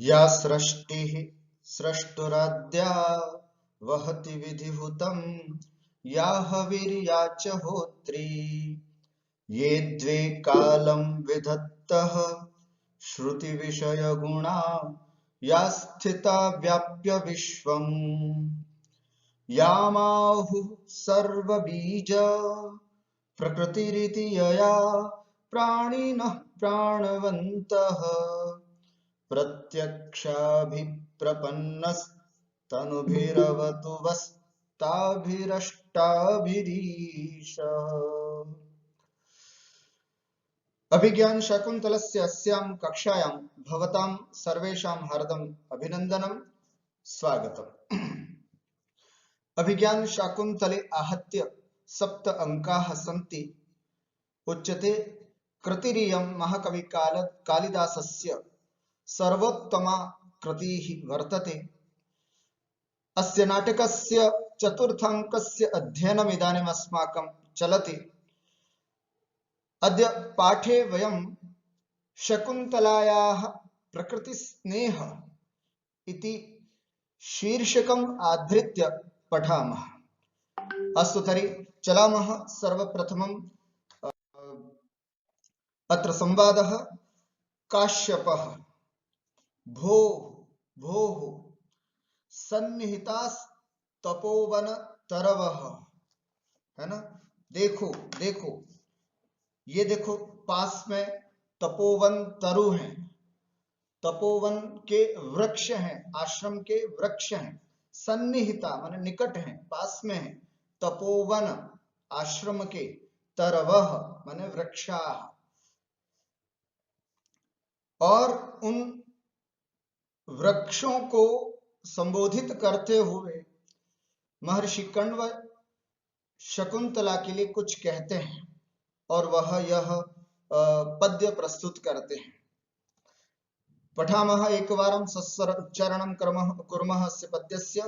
या सृष्टिः स्रष्टुराद्या वहति विधिभूतं या हविर्या च होत्री ये द्वे कालं विधत्तः श्रुतिविषयगुणा या स्थिता व्याप्य विश्वम् यामाहुः सर्वबीज प्रकृतिरिति यया प्राणिनः प्राणवन्तः प्रत्यक्षाभिप्रपन्नस्तनुभिरवतु वस्ताभिरष्टाभिरीश। अभिज्ञान शाकुन्तलस्य अस्यां कक्षायां भवतां सर्वेषां हार्दम् अभिनन्दनं स्वागतम्। अभिज्ञान शाकुन्तले आहत्य 7 अंकाः सन्ति। उच्यते कृतिरियं महाकवि कालिदासस्य सर्वोत्तमा कृतिः वर्तते। अस्य नाटकस्य 4th अध्ययनम् इदानीम् अस्माकं चलति। अद्य पाठे वयं शकुन्तलायाः प्रकृतिस्नेह इति शीर्षकम् आधृत्य पठामः। अस्तु तर्हि चलामः। सर्वप्रथमम् अत्र संवादः। काश्यपः भोः सन्निहितास्तपोवन तरवः, है ना। देखो देखो, ये देखो पास में तपोवन तरु हैं, तपोवन के वृक्ष हैं, आश्रम के वृक्ष हैं। सन्निहिता माने निकट हैं, पास में हैं। तपोवन आश्रम के, तरवः माने वृक्षाः। और उन वृक्षों को संबोधित करते हुए महर्षि कण्व शकुंतला के लिए कुछ कहते हैं और वह यह पद्य प्रस्तुत करते हैं। पठामः एकवारं सस्वर उच्चारणं कुर्मः अस्य पद्यस्य।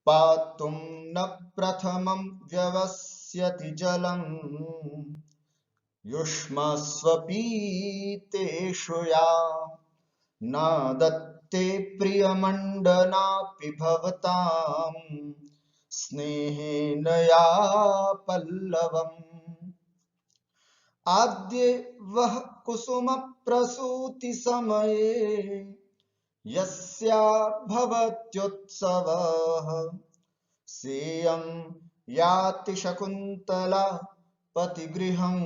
पातुं न प्रथमं व्यवस्यति जलम् युष्मस्वपीतेषु या न दत्ते प्रियमण्डनापि भवतां स्नेहेन या पल्लवम् आद्ये वह कुसुम प्रसूति समये यस्या भवत्युत्सवः सेयं याति शकुन्तला पतिगृहं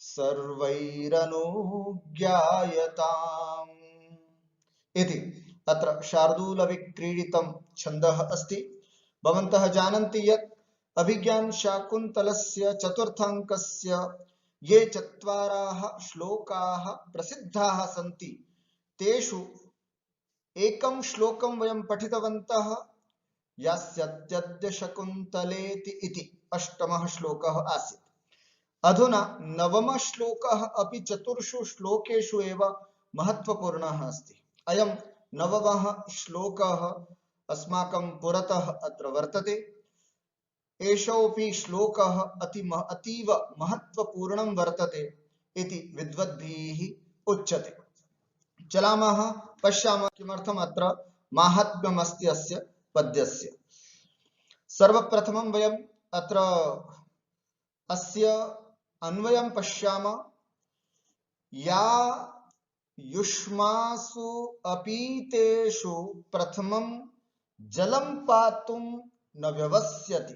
सर्वैरनुज्ञायताम् इति। अत्र शार्दूलविक्रीडितं छन्दः अस्ति। भवन्तः जानन्ति यत् अभिज्ञान शाकुन्तलस्य 4th ये 4 श्लोकाः प्रसिद्धाः सन्ति, तेषु एकं श्लोकं वयं पठितवन्तः। यास्यत्यद्य शकुन्तलेति इति 8मः श्लोकः आसीत्। अधुना 9मः श्लोकः अपि 4 श्लोकेषु एव महत्वपूर्णः अस्ति। अयं 9मः श्लोकः अस्माकं पुरतः अत्र वर्तते। एषोऽपि श्लोकः अतीव महत्वपूर्णं वर्तते इति विद्वद्भिः उच्यते। चलामः, पश्यामः किमर्थम् अत्र माहात्म्यमस्ति अस्य पद्यस्य। सर्वप्रथमं वयम् अत्र अस्य अन्वयं पश्यामः। या युष्मासु अपीतेषु प्रथमं जलं पातुं न व्यवस्यति।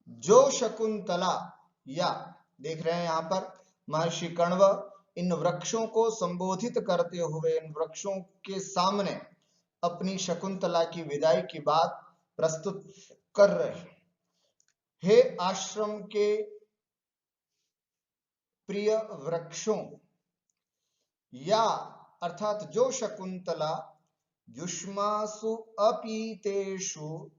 जो शकुंतला, या देख रहे हैं यहाँ पर महर्षि कण्व इन वृक्षों को संबोधित करते हुए इन वृक्षों के सामने अपनी शकुंतला की विदाई की बात प्रस्तुत कर रहे हैं। हे आश्रम के प्रिय वृक्षों, या अर्थात जो शकुंतला युष्मासु अपीतेषु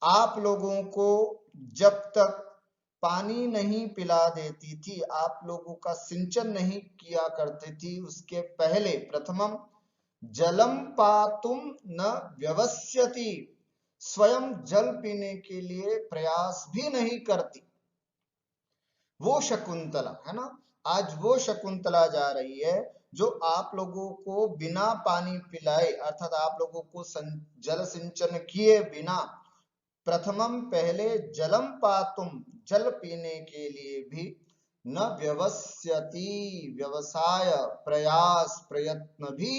आप लोगों को जब तक पानी नहीं पिला देती थी, आप लोगों का सिंचन नहीं किया करती थी, उसके पहले प्रथमम जलम पातुम न व्यवस्यति, स्वयं जल पीने के लिए प्रयास भी नहीं करती। वो शकुंतला है ना, आज वो शकुंतला जा रही है जो आप लोगों को बिना पानी पिलाए अर्थात आप लोगों को जल सिंचन किए बिना प्रथमम पहले जलम पातुम जल पीने के लिए भी न व्यवस्यति व्यवसाय प्रयास प्रयत्न भी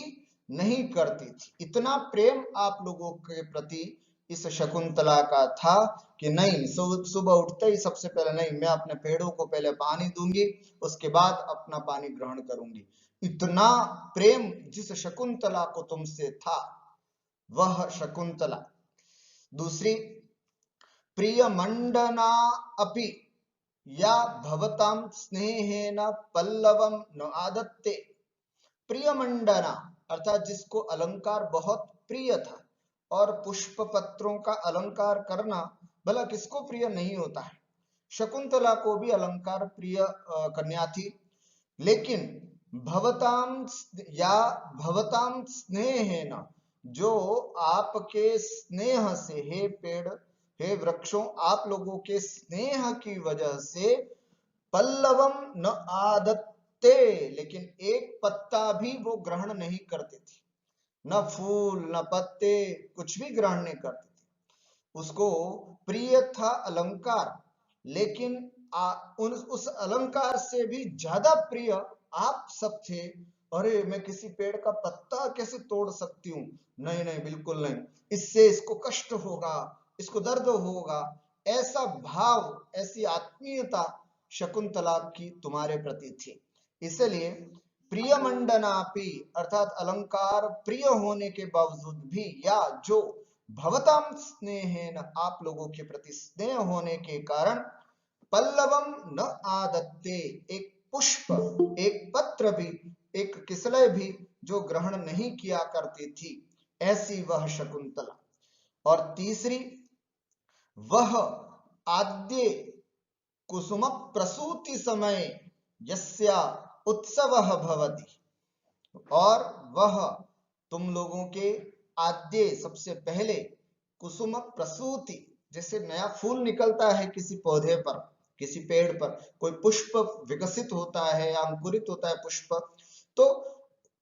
नहीं करती थी। इतना प्रेम आप लोगों के प्रति इस शकुंतला का था कि नहीं, सुबह उठते ही सबसे पहले नहीं, मैं अपने पेड़ों को पहले पानी दूंगी, उसके बाद अपना पानी ग्रहण करूंगी। इतना प्रेम जिस शकुंतला को तुमसे था वह शकुंतला। दूसरी, प्रिय मंडना अपि या भवतां स्नेहेन पल्लवम न आदत्ते। प्रिय मंडना अर्थात जिसको अलंकार बहुत प्रिय था, और पुष्प पत्रों का अलंकार करना भला किसको प्रिय नहीं होता है। शकुंतला को भी अलंकार प्रिय कन्या थी, लेकिन भवताम या भवताम स्नेहेन, जो आपके स्नेह से, हे पेड़ हे वृक्षों, आप लोगों के स्नेह की वजह से पल्लवम न आदत्ते, लेकिन एक पत्ता भी वो ग्रहण नहीं करते थे, न फूल न पत्ते कुछ भी ग्रहण नहीं करते थे। उसको प्रिय था अलंकार, लेकिन उस अलंकार से भी ज्यादा प्रिय आप सब थे। अरे मैं किसी पेड़ का पत्ता कैसे तोड़ सकती हूँ, नहीं नहीं बिल्कुल नहीं, इससे इसको कष्ट होगा, इसको दर्द होगा, ऐसा भाव ऐसी आत्मीयता शकुंतला की तुम्हारे प्रति थी। इसलिए प्रिय मंडनापि अर्थात अलंकार प्रिय होने के बावजूद भी, या जो भवताम स्नेहेन आप लोगों के प्रति स्नेह होने के कारण, पल्लवम न आदत्ते, एक पुष्प एक पत्र भी एक किसलय भी जो ग्रहण नहीं किया करती थी, ऐसी वह शकुंतला। और तीसरी, वह आद्य कुसुम प्रसूति समय यस्या उत्सवः भवति, और वह तुम लोगों के आद्य सबसे पहले कुसुम प्रसूति, जैसे नया फूल निकलता है किसी पौधे पर, किसी पेड़ पर कोई पुष्प विकसित होता है या अंकुरित होता है पुष्प, तो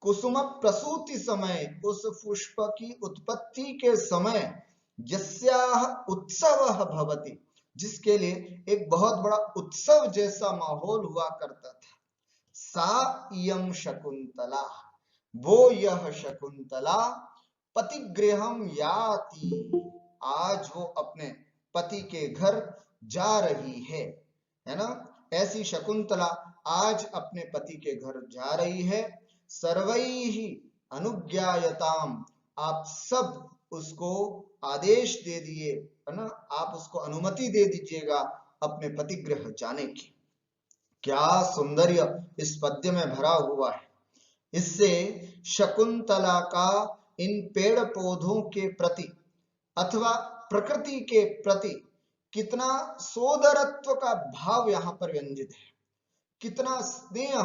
कुसुम प्रसूति समय, उस पुष्प की उत्पत्ति के समय, यस्याः उत्सवः भवति, जिसके लिए एक बहुत बड़ा उत्सव जैसा माहौल हुआ करता था, सा इयं शकुंतला, वो यह शकुंतला पतिगृहम याति, आज वो अपने पति के घर जा रही है ना। ऐसी शकुंतला आज अपने पति के घर जा रही है। सर्वैहि अनुज्ञायताम, आप सब उसको आदेश दे दिए, है ना, आप उसको अनुमति दे दीजिएगा अपने पति गृह जाने की। क्या सौंदर्य इस पद्य में भरा हुआ है। इससे शकुंतला का इन पेड़ पौधों के प्रति अथवा प्रकृति के प्रति कितना सोदरत्व का भाव यहां पर व्यंजित है, कितना स्नेह,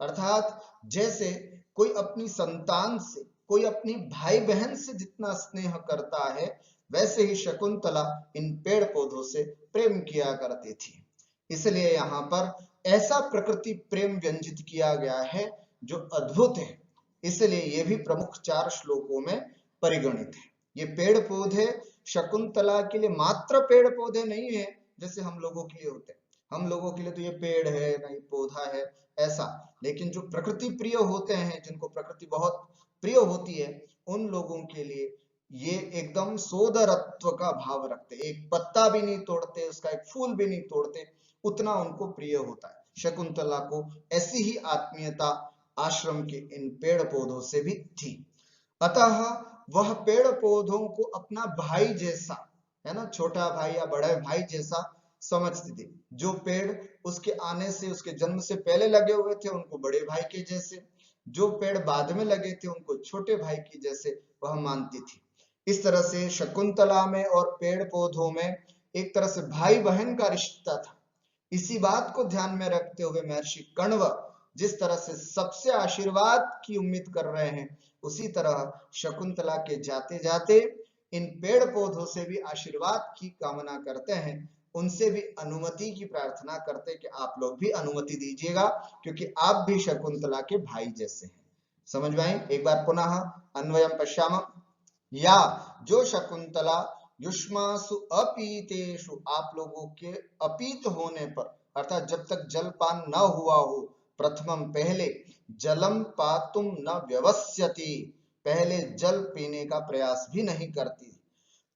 अर्थात जैसे कोई अपनी संतान से, कोई अपनी भाई बहन से जितना स्नेह करता है, वैसे ही शकुंतला इन पेड़ पौधों से प्रेम किया करती थी। इसलिए यहाँ पर ऐसा प्रकृति प्रेम व्यंजित किया गया है जो अद्भुत है। इसलिए ये भी प्रमुख 4 श्लोकों में परिगणित है। ये पेड़ पौधे शकुंतला के लिए मात्र पेड़ पौधे नहीं है जैसे हम लोगों के लिए होते हैं। हम लोगों के लिए तो ये पेड़ है, नहीं पौधा है ऐसा, लेकिन जो प्रकृति प्रिय होते हैं, जिनको प्रकृति बहुत प्रिय होती है, उन लोगों के लिए ये एकदम सोदरत्व का भाव रखते, एक पत्ता भी नहीं तोड़ते, उसका एक फूल भी नहीं तोड़ते, उतना उनको प्रिय होता है। शकुंतला को ऐसी ही आत्मीयता आश्रम के इन पेड़ पौधों से भी थी। अतः वह पेड़ पौधों को अपना भाई जैसा, है ना, छोटा भाई या बड़े भाई जैसा समझती थी। जो पेड़ उसके आने से, उसके जन्म से पहले लगे हुए थे, उनको बड़े भाई के जैसे, जो पेड़ बाद में लगे थे उनको छोटे भाई की जैसे वह मानती थी। इस तरह से शकुंतला में और पेड़ पौधों में एक तरह से भाई बहन का रिश्ता था। इसी बात को ध्यान में रखते हुए महर्षि कण्व जिस तरह से सबसे आशीर्वाद की उम्मीद कर रहे हैं, उसी तरह शकुंतला के जाते जाते इन पेड़ पौधों से भी आशीर्वाद की कामना करते हैं, उनसे भी अनुमति की प्रार्थना करते कि आप लोग भी अनुमति दीजिएगा, क्योंकि आप भी शकुंतला के भाई जैसे हैं। समझ में आई? एक बार पुनः अन्वयम पश्याम। या जो शकुंतला युष्मासु अपीतेषु, आप लोगों के अपीत होने पर, अर्थात जब तक जलपान न हुआ हो, प्रथमम पहले, जलम पातुम न व्यवस्यति, पहले जल पीने का प्रयास भी नहीं करती।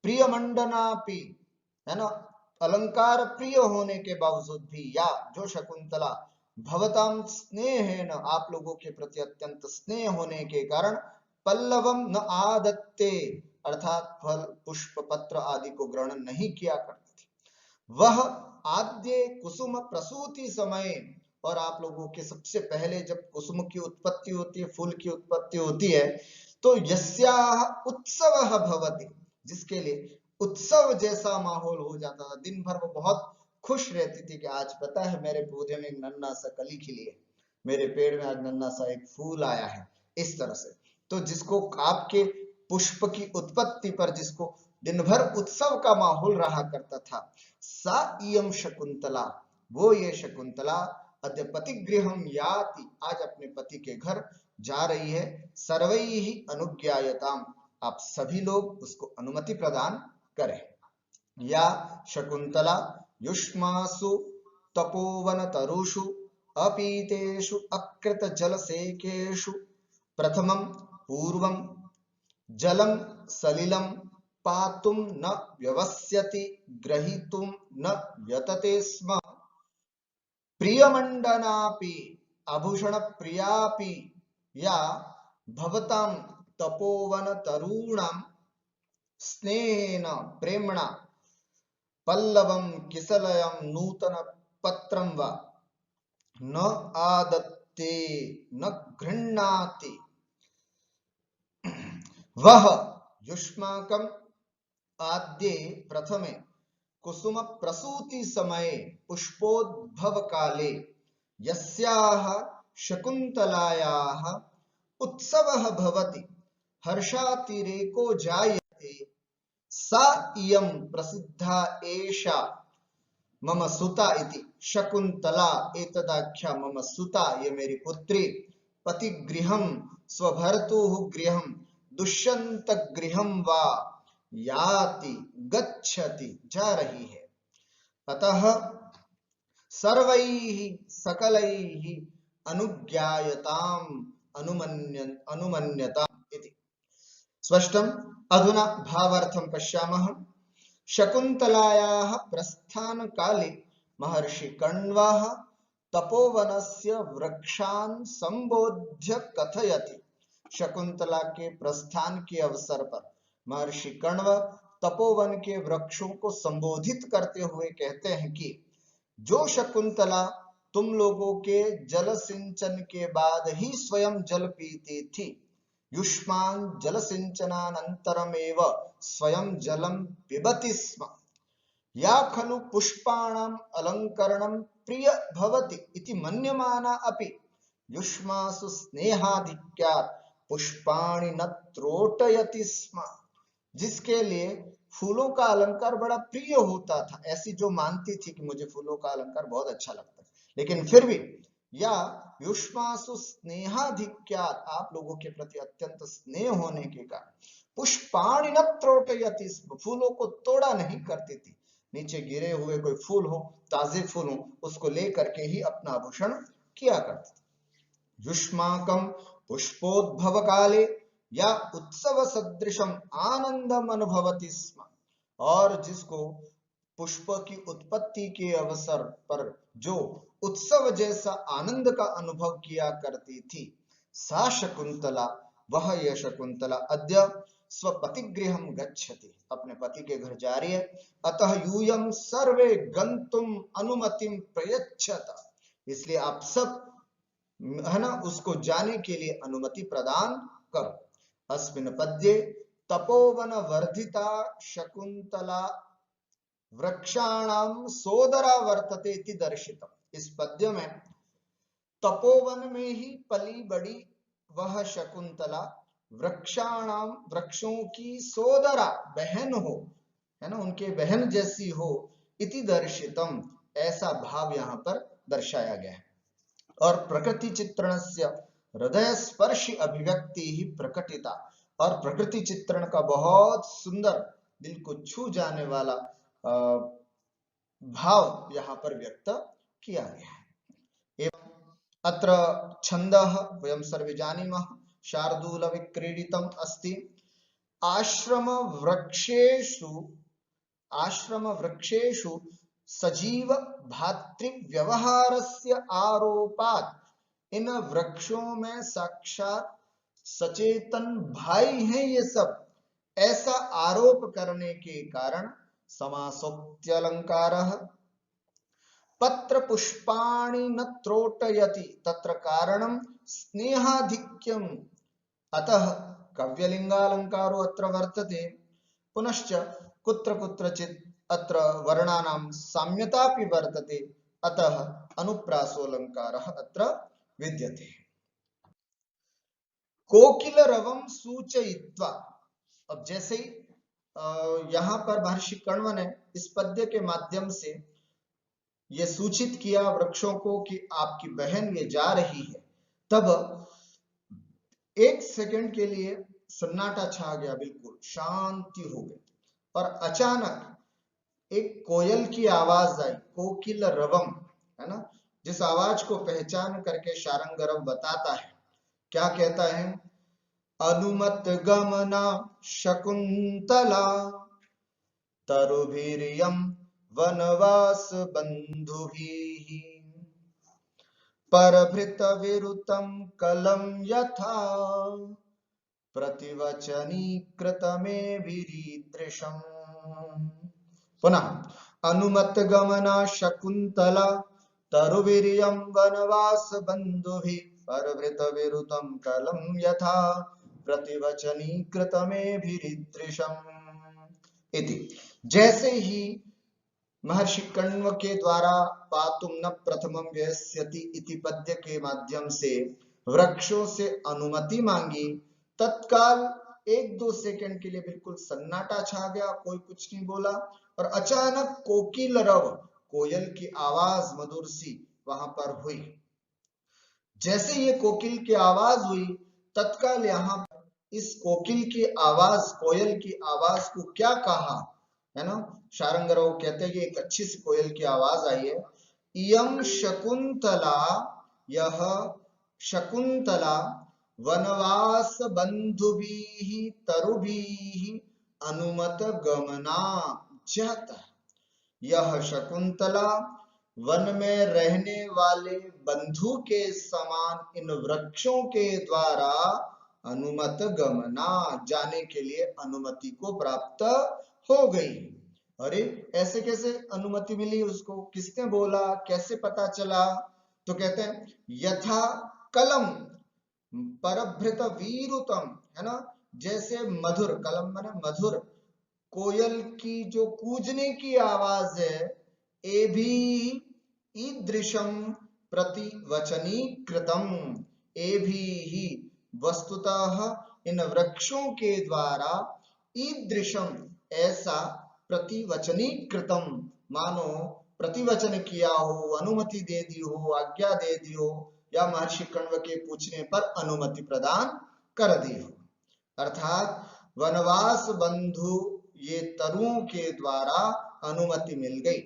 प्रिय मंडनापि, है ना, अलंकार प्रिय होने के बावजूद भी, या जो शकुंतला भवताम स्नेहेन, आप लोगों के प्रति अत्यंत स्नेह होने के कारण, पल्लवम न आदत्ते, अर्थात फल पुष्प पत्र आदि को ग्रहण नहीं किया करती थी। वह आद्य कुसुम प्रसूति समय, और आप लोगों के सबसे पहले जब कुसुम की उत्पत्ति होती है, फूल की उत्पत्ति होती है, तो यस्याह उत्सवः भवति, जिसके लिए उत्सव जैसा माहौल हो जाता था। दिन भर वो बहुत खुश रहती थी कि आज पता है मेरे पौधे में एक नन्हा सा कली खिली है, मेरे पेड़ में आज नन्हा सा एक फूल आया है, इस तरह से। तो जिसको आपके पुष्प की उत्पत्ति पर जिसको दिन भर उत्सव का माहौल रहा करता था, सा इयं शकुंतला, वो ये शकुंतला, अद्य पतिगृहं याति, आज अपने पति के घर जा रही है। सर्वैहि अनुज्ञायताम, आप सभी लोग उसको अनुमति प्रदान करें। या शकुंतला युष्मासु तपोवन तरुषु अपीतेषु अकृत जलसेकेषु प्रथमं पूर्वं जलम सलिलम पातुम न व्यवस्यति ग्रहीतुम न यतते स्म। प्रियमंडनापि आभूषण प्रियापि, या भवतां तपोवन तरूणां स्नेहेन प्रेमणा पल्लवं किसलयं नूतन पत्रं वा न आदत्ते न गृह्णाति, वह युष्माकं आद्ये प्रथमे कुसुम प्रसूति समये पुष्पोद्भव काले यस्याह शकुंतलायाः उत्सवः भवति हर्षातिरेको जायते, सा इयं प्रसिद्धा एषा मम सुता इति। शकुंतला एतदाख्या मम सुता, ये मेरी पुत्री, पतिगृहं स्वभर्तुः गृहं दुष्यंत गृहं वा याति गच्छति, जा रही है। अतः सर्वैः सकलैः अनुज्ञायताम् अनुमन्यताम् इति। स्पष्टम्। अधुना भावार्थं पश्यामः। शकुंतलायाः प्रस्थान काले महर्षि कण्वः तपोवनस्य वृक्षान् संबोध्य कथयति। शकुंतला के प्रस्थान के अवसर पर महर्षि कण्व तपोवन के वृक्षों को संबोधित करते हुए कहते हैं कि जो शकुंतला तुम लोगों के जल सिंचन के बाद ही स्वयं जल पीती थी, युष्मान् जल सिंचनानंतरमेव स्वयं जलम पिबति स्म, या खलु पुष्पाणाम् अलंकरणं प्रिय भवति इति मन्यमाना अपि युष्मासु स्नेहाधिक्यात् पुष्पाणि न त्रोटयति स्म, जिसके लिए फूलों का अलंकार बड़ा प्रिय होता था, ऐसी जो मानती थी कि मुझे फूलों का अलंकार बहुत अच्छा लगता है, लेकिन फिर भी, या युष्मासु स्नेहाधिक्यात्, आप लोगों के प्रति अत्यंत स्नेह होने के कारण, पुष्पाणि न त्रोटयति स्म, फूलों को तोड़ा नहीं करती थी, नीचे गिरे हुए कोई फूल हो, ताजे फूल हो, उसको लेकर के ही अपना आभूषण किया करती थी। युष्माकं पुष्पोद्भव काले या उत्सव सदृशम आनंदम अनुभवति स्म, और जिसको पुष्प की उत्पत्ति के अवसर पर जो उत्सव जैसा आनंद का अनुभव किया करती थी, सा शकुंतला, वह यह शकुंतला अद्य स्वपतिगृहं गच्छति, अपने पति के घर जा रही है। अतः यूयं सर्वे गंतुम अनुमतिं प्रयच्छत, इसलिए आप सब, है ना, उसको जाने के लिए अनुमति प्रदान करो। अस्मिन् पद्ये तपोवन वर्धिता शकुंतला वृक्षाणाम सोदरा वर्तते इति दर्शितम्। इस पद्य में तपोवन में ही पली बड़ी वह शकुंतला वृक्षाणाम, वृक्षों की सोदरा, बहन हो, है ना, उनके बहन जैसी हो, इति दर्शितम, ऐसा भाव यहाँ पर दर्शाया गया है। और प्रकृति चित्रणस्य हृदय स्पर्शी अभिव्यक्ति ही प्रकटिता, और प्रकृति चित्रण का बहुत सुंदर दिल को छू जाने वाला भाव यहाँ पर व्यक्त किया गया है। एवं अत्र छंदः वयं सर्वे जानीमः, शार्दूल विक्रीडितम् अस्ति। आश्रम वृक्षेषु सजीव भातृव्यवहारस्य आरोपात्, इन वृक्षों में साक्षात सचेतन भाई हैं ये सब, ऐसा आरोप करने के कारण समासोक्त्यलंकारः पत्र पुष्पाणि न त्रोटयति तत्र कारणं स्नेहाधिक्यम्, अतः कव्यलिंगालंकारो अत्र वर्तते। पुनश्च कुत्र कुत्रचित् अत्र वर्णानां साम्यतापि वर्तते, अतः अनुप्रासोऽलंकारः अत्र विद्यते। कोकिल रवं सूचयित्वा, अब जैसे यहाँ पर महर्षि कण्व ने इस पद्य के माध्यम से ये सूचित किया वृक्षों को कि आपकी बहन ये जा रही है, तब एक सेकंड के लिए सन्नाटा छा गया, बिल्कुल शांति हो गई, और अचानक एक कोयल की आवाज आई, कोकिल रवम, है ना, जिस आवाज को पहचान करके शारंगरव बताता है, क्या कहता है, अनुमत गमना शकुंतला तरुभिर्यं वनवास बंधुभिः परभृत विरुतं कलं यथा प्रतिवचनी कृतमेभिरीदृशम्। पुनः अनुमत गमना शकुंतला तरुवीर्यं वनवास बंधुभिः परभृत विरुतं कलं यथा प्रतिवचनी कृतमेभिरीदृशम् इति। जैसे ही महर्षि कण्व के द्वारा पातुम न प्रथमं व्यस्यति इति पद्य के माध्यम से वृक्षों से अनुमति मांगी, तत्काल एक दो सेकंड के लिए बिल्कुल सन्नाटा छा गया, कोई कुछ नहीं बोला, और अचानक कोकिल रव, कोयल की आवाज मधुर सी वहां पर हुई। जैसे ये कोकिल की आवाज हुई, तत्काल यहाँ इस कोकिल की आवाज, कोयल की आवाज को क्या कहा, है ना, शारंगरव कहते हैं कि एक अच्छी सी कोयल की आवाज आई है, इयं शकुंतला, यह शकुंतला वनवास बंधुभिः तरुभिः अनुमत गमना जाता, यह शकुंतला वन में रहने वाले बंधु के समान इन वृक्षों के द्वारा अनुमत गमना, जाने के लिए अनुमति को प्राप्त हो गई। अरे ऐसे कैसे अनुमति मिली उसको, किसने बोला, कैसे पता चला, तो कहते हैं यथा कलम परभृत वीरुतम, है ना, जैसे मधुर, कलम माने मधुर, कोयल की जो कूजने की आवाज है, ए भी ईदृशम प्रतिवचनी कृतम, ए भी वस्तुतः इन वृक्षों के द्वारा ईदृशम ऐसा प्रतिवचनी कृतम, मानो प्रतिवचन किया हो, अनुमति दे दी हो, आज्ञा दे दी हो, या महर्षि कण्व के पूछने पर अनुमति प्रदान कर दी हो। अर्थात वनवास बंधु ये तरुओं के द्वारा अनुमति मिल गई,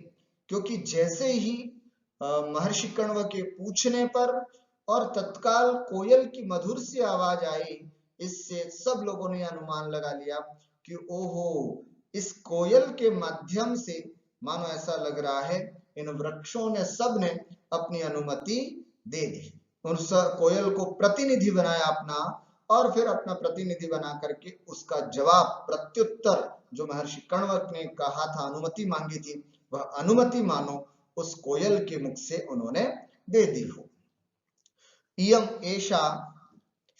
क्योंकि जैसे ही महर्षि कण्व के पूछने पर और तत्काल कोयल की मधुर सी आवाज आई, इससे सब लोगों ने अनुमान लगा लिया कि ओहो, इस कोयल के माध्यम से मानो ऐसा लग रहा है इन वृक्षों ने सब ने अपनी अनुमति दे दी। उस कोयल को प्रतिनिधि बनाया अपना, और फिर अपना प्रतिनिधि बना करके उसका जवाब, प्रत्युत्तर जो महर्षि कण्व ने कहा था, अनुमति मांगी थी, वह अनुमति मानो उस कोयल के मुख से उन्होंने दे दी हो। इयं एषा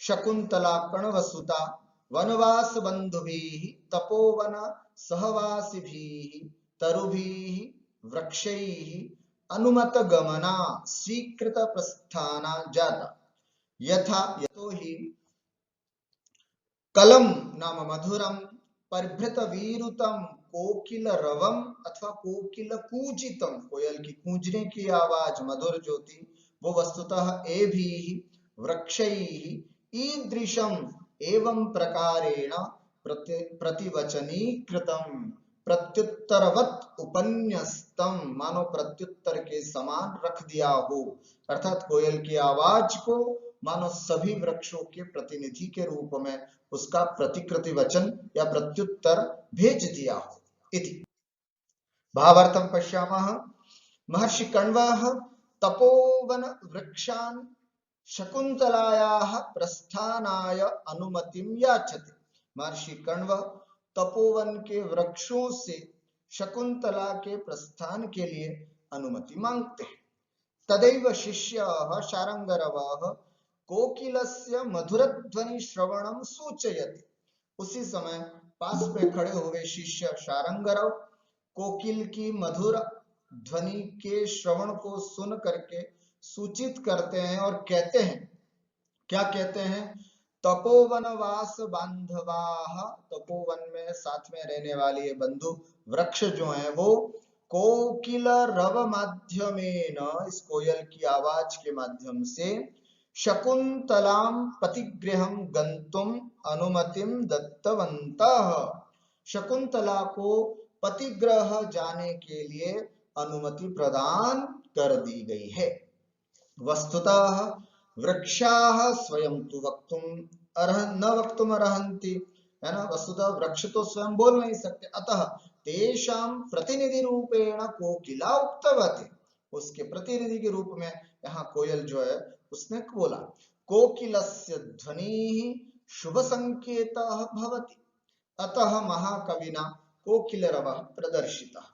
शकुंतला कण्वसुता वनवास बंधुभिः तपोवन सहवासिभिः तरुभिः वृक्षैः अनुमत गमना स्वीकृत प्रस्थाना जाता, यथा यतो हि कलम नाम मधुरम परिभृत वीरुतम कोकिल रवम अथवा कोकिल कूजितम, कोयल की कूजने की आवाज मधुर जो थी वो वस्तुतः ए भी वृक्षैः ईदृशम् एवं प्रकारेण प्रतिवचनीकृतम् प्रत्युत्तरवत् उपन्यस्तम, मानो प्रत्युत्तर के समान रख दिया हो, अर्थात कोयल की आवाज को मानो सभी वृक्षों के प्रतिनिधि के रूप में उसका प्रतिकृति वचन या प्रत्युत्तर भेज दिया हो इति। भावार्थं पश्यामः। महर्षि कण्वः तपोवन वृक्षान् शकुन्तलायाः प्रस्थानाय अनुमतिं याचते। महर्षि कण्व तपोवन के वृक्षों से शकुन्तला के प्रस्थान के लिए अनुमति मांगते हैं। तदैव शिष्यः शारंगरवः कोकिलस्य मधुरध्वनि श्रवणं सूचयति। उसी समय पास में खड़े हुए शिष्य शारंगरव कोकिल की मधुर ध्वनि के श्रवण को सुन करके सूचित करते हैं और कहते हैं, क्या कहते हैं? तपोवनवास बांधवाः, तपोवन में साथ में रहने वाले बंधु वृक्ष जो हैं वो कोकिल रव माध्यमेन, इस कोयल की आवाज के माध्यम से शकुंतलाम पतिगृहम गंतुम अनुमतिम दत्तवन्तः, शकुंतला को पतिग्रह जाने के लिए अनुमति प्रदान कर दी गई है। वस्तुतः वृक्षाः स्वयं तु न वक्तुम अर्हन्ति, है ना। वस्तुतः वृक्ष तो स्वयं बोल नहीं सकते, अतः तेषां प्रतिनिधि रूपेण कोकिला उक्तवती, उसके प्रतिनिधि के रूप में यहाँ कोयल जो है उसने बोला। कोकिलस्य ध्वनिः शुभ संकेतः भवति, अतः महाकविना कोकिलरवः प्रदर्शितः।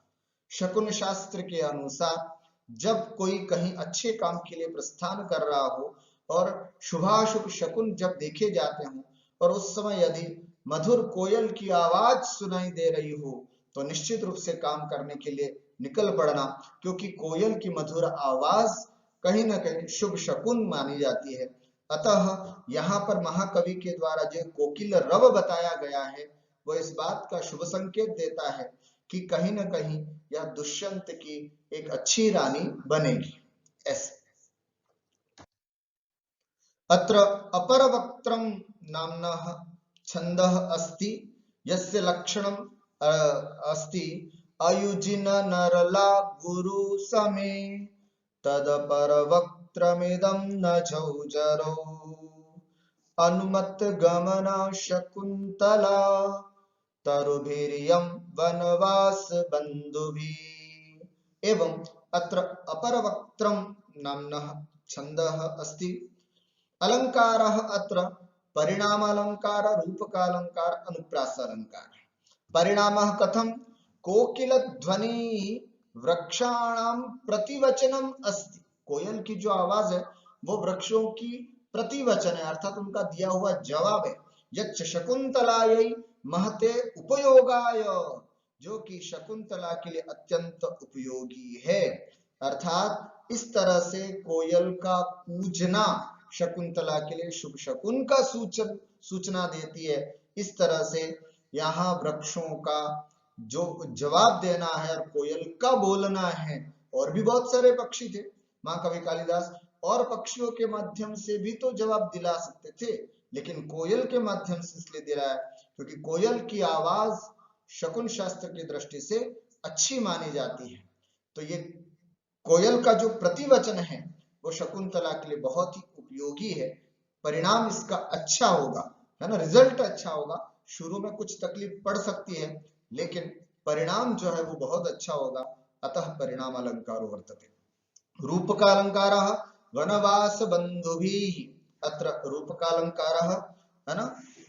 शकुन शास्त्र के अनुसार जब कोई कहीं अच्छे काम के लिए प्रस्थान कर रहा हो और शुभाशुभ शकुन जब देखे जाते हों और उस समय यदि मधुर कोयल की आवाज सुनाई दे रही हो तो निश्चित रूप से काम करने के लिए निकल पड़ना, क्योंकि कोयल की मधुर आवाज कहीं ना कहीं शुभ शकुन मानी जाती है। अतः यहाँ पर महाकवि के द्वारा जो कोकिल रव बताया गया है वो इस बात का शुभ संकेत देता है कि कहीं ना कहीं यह दुष्यंत की एक अच्छी रानी बनेगी। ऐसे अत्र अपरवक्त्रम नाम्नः छंदः अस्ति यस्य लक्षणम् अस्ति अयुजिन नरला गुरु समे तदपरवक्त्रमिदं न झौजरो अनुमत गमन शकुन्तला तरुभिरियं वनवास बन्धुभिः। एवं अत्र अपरवक्त्रं नाम्नः छन्दः अस्ति। अलंकारः अत्र परिणाम अलंकार, रूपकालंकार, अनुप्रास अलंकार। परिणामः कथं? कोकिल ध्वनि वृक्षाणां प्रतिवचनम अस्ति, कोयल की जो आवाज है वो वृक्षों की प्रतिवचन है, अर्थात उनका दिया हुआ जवाब है। यच्च शकुंतलायै महते उपयोगाय, जो कि शकुंतला के लिए अत्यंत उपयोगी है। अर्थात इस तरह से कोयल का पूजना शकुंतला के लिए शुभ शकुन का सूचना देती है। इस तरह से यहाँ वृक्षों का जो जवाब देना है और कोयल का बोलना है, और भी बहुत सारे पक्षी थे, महाकवि कालिदास और पक्षियों के माध्यम से भी तो जवाब दिला सकते थे, लेकिन कोयल के माध्यम से इसलिए दिलाया क्योंकि कोयल की आवाज शकुन शास्त्र की दृष्टि से अच्छी मानी जाती है। तो ये कोयल का जो प्रतिवचन है वो शकुंतला के लिए बहुत ही उपयोगी है। परिणाम इसका अच्छा होगा, है ना, रिजल्ट अच्छा होगा। शुरू में कुछ तकलीफ पड़ सकती है लेकिन परिणाम जो है वो बहुत अच्छा होगा। अतः परिणाम अलंकारो वर्तते। रूपकालंकारः वनवास बंधुभिः, अत्र रूपकालंकारः, है ना,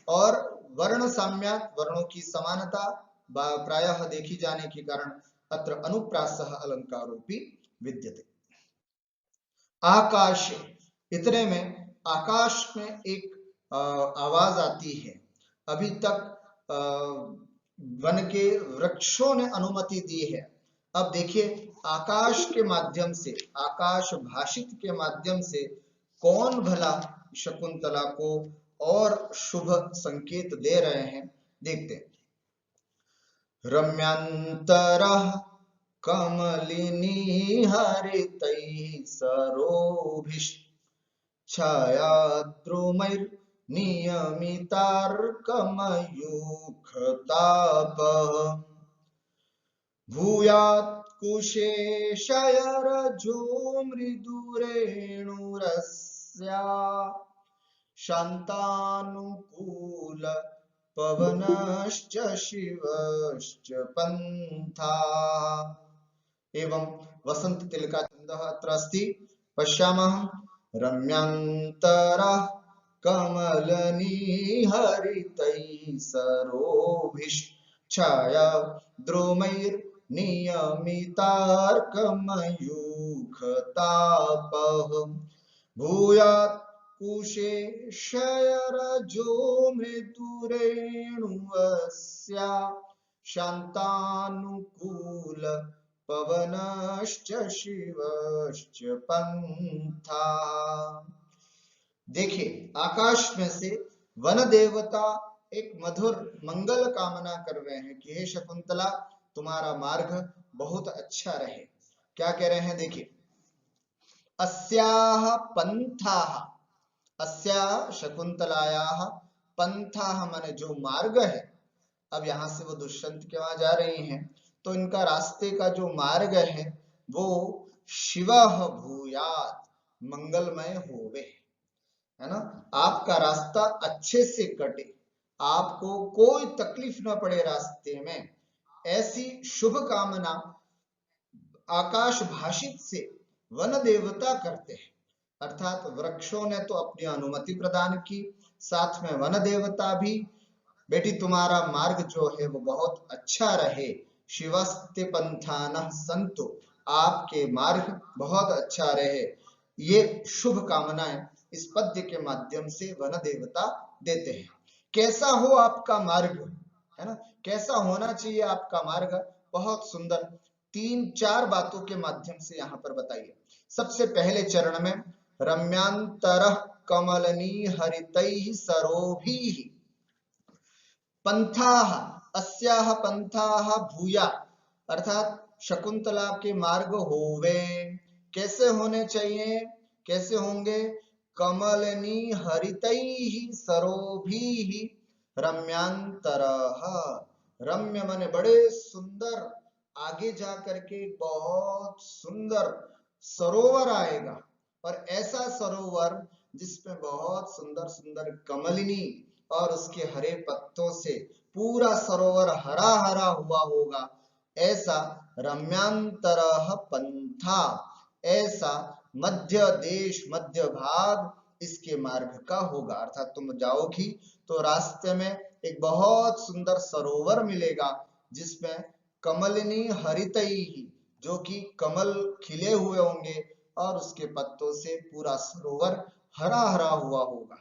और वर्ण साम्यात्, वर्णों की समानता प्रायः देखी जाने के कारण अत्र अनुप्रासः अलंकारोपि विद्यते। आकाश, इतने में आकाश में एक आवाज आती है। अभी तक वन के वृक्षों ने अनुमति दी है, अब देखिए आकाश के माध्यम से, आकाश भाषित के माध्यम से कौन भला शकुंतला को और शुभ संकेत दे रहे हैं, देखते हैं। रम्यांतरः कमलिनी हरितैः सरोभिश्च छायाद्रुमैर्नियमितार्कमयूखतापः भूयात् कुशेशयरजो मृदुरेणुरस्या शान्तानुकूल पवनश्च शिवश्च पन्था। एवं वसंत तिलका छन्दः अत्र अस्ति, पश्यामः। रम्यान्तरः कमलनिहरितैः सरोभिश्छाया द्रुमैर्नियमितार्कमयूखतापः भूयात् कुशेशयरजो मृदुरेणुवस्या शान्तानुकूल पवनश्च शिवश्च पंथा। देखिए, आकाश में से वन देवता एक मधुर मंगल कामना कर रहे हैं कि हे शकुंतला, तुम्हारा मार्ग बहुत अच्छा रहे। क्या कह रहे हैं, देखिए। अस्याह पंथाः, अस्याह शकुंतलायाः पंथाः माने जो मार्ग है। अब यहां से वो दुष्यंत के वहां जा रही हैं, तो इनका रास्ते का जो मार्ग है वो शिवः भूयात् मंगलमय होवे, है ना। आपका रास्ता अच्छे से कटे, आपको कोई तकलीफ न पड़े रास्ते में, ऐसी शुभ कामना आकाश भाषित से वन देवता करते हैं। अर्थात वृक्षों ने तो अपनी अनुमति प्रदान की, साथ में वन देवता भी, बेटी तुम्हारा मार्ग जो है वो बहुत अच्छा रहे। शिवस्ते पंथानः संतु, आपके मार्ग बहुत अच्छा रहे। ये शुभ कामनाएं इस पद्य के माध्यम से वन देवता देते हैं। कैसा हो आपका मार्ग, है ना, कैसा होना चाहिए आपका मार्ग, बहुत सुंदर 3-4 बातों के माध्यम से यहाँ पर बताइए। सबसे पहले चरण में रम्यांतरः कमलनिहरितैः सरोभिः पंथाः अस्याः पंथाः भूया, अर्थात शकुंतला के मार्ग होवे। कैसे होने चाहिए, कैसे होंगे, कमलनिहरितैः सरोभिः रम्यांतरः, रम्य माने बड़े सुंदर, आगे जा करके बहुत सुंदर सरोवर आएगा, और ऐसा सरोवर जिसमें बहुत सुंदर सुंदर कमलिनी और उसके हरे पत्तों से पूरा सरोवर हरा हरा हुआ होगा, ऐसा रम्यांतरः पंथा, ऐसा मध्य देश, मध्य भाग इसके मार्ग का होगा। अर्थात तुम जाओगी तो रास्ते में एक बहुत सुंदर सरोवर मिलेगा जिसमें कमलिनी हरितई, जो कि कमल खिले हुए होंगे और उसके पत्तों से पूरा सरोवर हरा हरा हुआ होगा,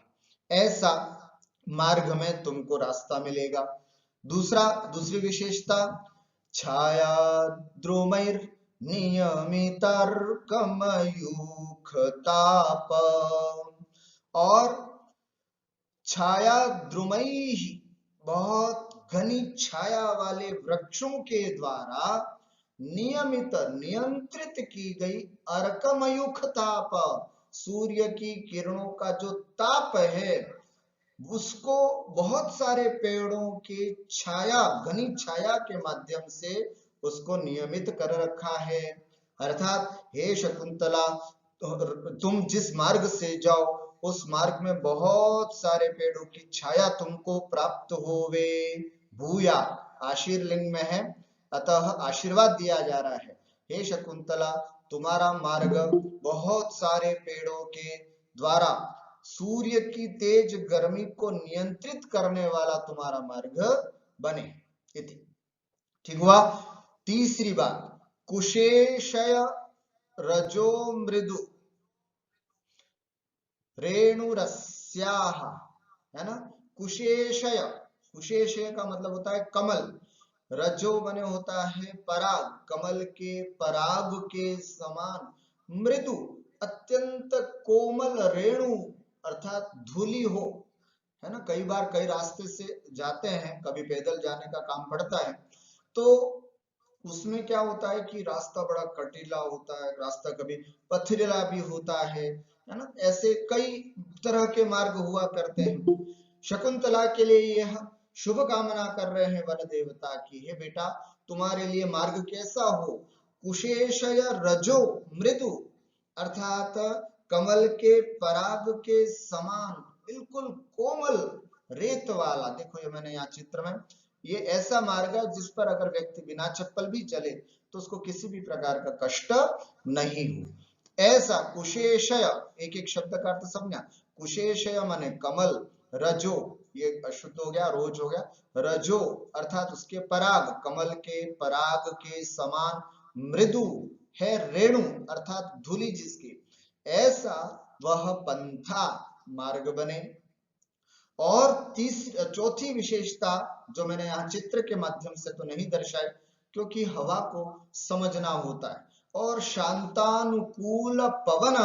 ऐसा मार्ग में तुमको रास्ता मिलेगा। दूसरी विशेषता, छाया द्रुमैर नियमितर्कमयूखताप, और छाया द्रुमई, बहुत घनी छाया वाले वृक्षों के द्वारा नियमित नियंत्रित की गई अर्कमयूख ताप, सूर्य की किरणों का जो ताप है उसको बहुत सारे पेड़ों के छाया, घनी छाया के माध्यम से उसको नियमित कर रखा है। अर्थात हे शकुंतला, तुम जिस मार्ग से जाओ उस मार्ग में बहुत सारे पेड़ों की छाया तुमको प्राप्त होवे। भूया आशीर्लिंग में है, अतः आशीर्वाद दिया जा रहा है। हे शकुंतला, तुम्हारा मार्ग बहुत सारे पेड़ों के द्वारा सूर्य की तेज गर्मी को नियंत्रित करने वाला तुम्हारा मार्ग बने। ठीक हुआ। तीसरी बात, कुशेशय रजो मृदु रेणुरस्याः, है ना। कुशेशय, कुशेशय का मतलब होता है कमल, रजो बने होता है पराग, कमल के पराग के समान मृदु, अत्यंत कोमल रेणु, अर्थात धूली हो, है ना। कई बार कई रास्ते से जाते हैं, कभी पैदल जाने का काम पड़ता है, तो उसमें क्या होता है कि रास्ता बड़ा कटीला होता है, रास्ता कभी पथरीला भी होता है है ना। ऐसे कई तरह के मार्ग हुआ करते हैं। शकुंतला के लिए यह शुभ कामना कर रहे हैं वन देवता की, हे बेटा तुम्हारे लिए मार्ग कैसा हो, कुशेशय रजो मृदु, अर्थात कमल के पराग के समान बिल्कुल कोमल रेत वाला। देखो ये मैंने यहाँ चित्र में, ये ऐसा मार्ग है जिस पर अगर व्यक्ति बिना चप्पल भी चले तो उसको किसी भी प्रकार का कष्ट नहीं हो। ऐसा कुशेशय, एक एक शब्द का अर्थ समझा। कुशेशय माने कमल, रजो ये अशुद्ध हो गया, रोज हो गया, रजो अर्थात उसके पराग, कमल के पराग के समान, मृदु है रेणु अर्थात धूलि जिसकी, ऐसा वह पंथा मार्ग बने। और चौथी विशेषता जो मैंने यहाँ चित्र के माध्यम से तो नहीं दर्शाई क्योंकि हवा को समझना होता है, और शांतानुकूल पवन,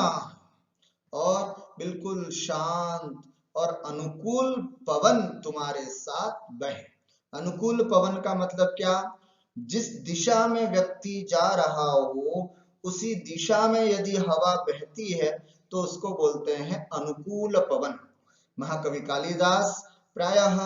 और बिल्कुल शांत और अनुकूल पवन तुम्हारे साथ बहे। अनुकूल पवन का मतलब क्या, जिस दिशा में व्यक्ति जा रहा हो उसी दिशा में यदि हवा बहती है तो उसको बोलते हैं अनुकूल पवन। महाकवि कालिदास प्रायः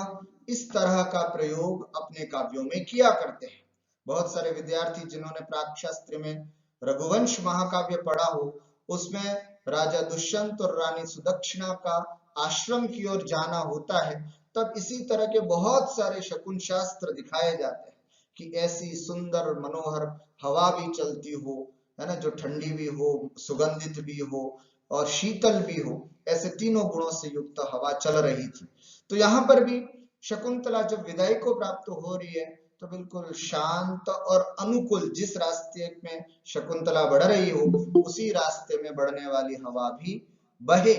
इस तरह का प्रयोग अपने काव्यों में किया करते हैं। बहुत सारे विद्यार्थी जिन्होंने प्राकशास्त्र में रघुवंश महाकाव्य पढ़ा हो, उसमें राजा दुष्यंत और रानी सुदक्षिणा का आश्रम की ओर जाना होता है, तब इसी तरह के बहुत सारे शकुन शास्त्र दिखाए जाते हैं कि ऐसी सुंदर मनोहर हवा भी चलती हो, है ना, जो ठंडी भी हो, सुगंधित भी हो और शीतल भी हो, ऐसे तीनों गुणों से युक्त हवा चल रही थी। तो यहाँ पर भी शकुंतला जब विदाई को प्राप्त हो रही है तो बिल्कुल शांत और अनुकूल, जिस रास्ते में शकुंतला बढ़ रही हो उसी रास्ते में बढ़ने वाली हवा भी बहे,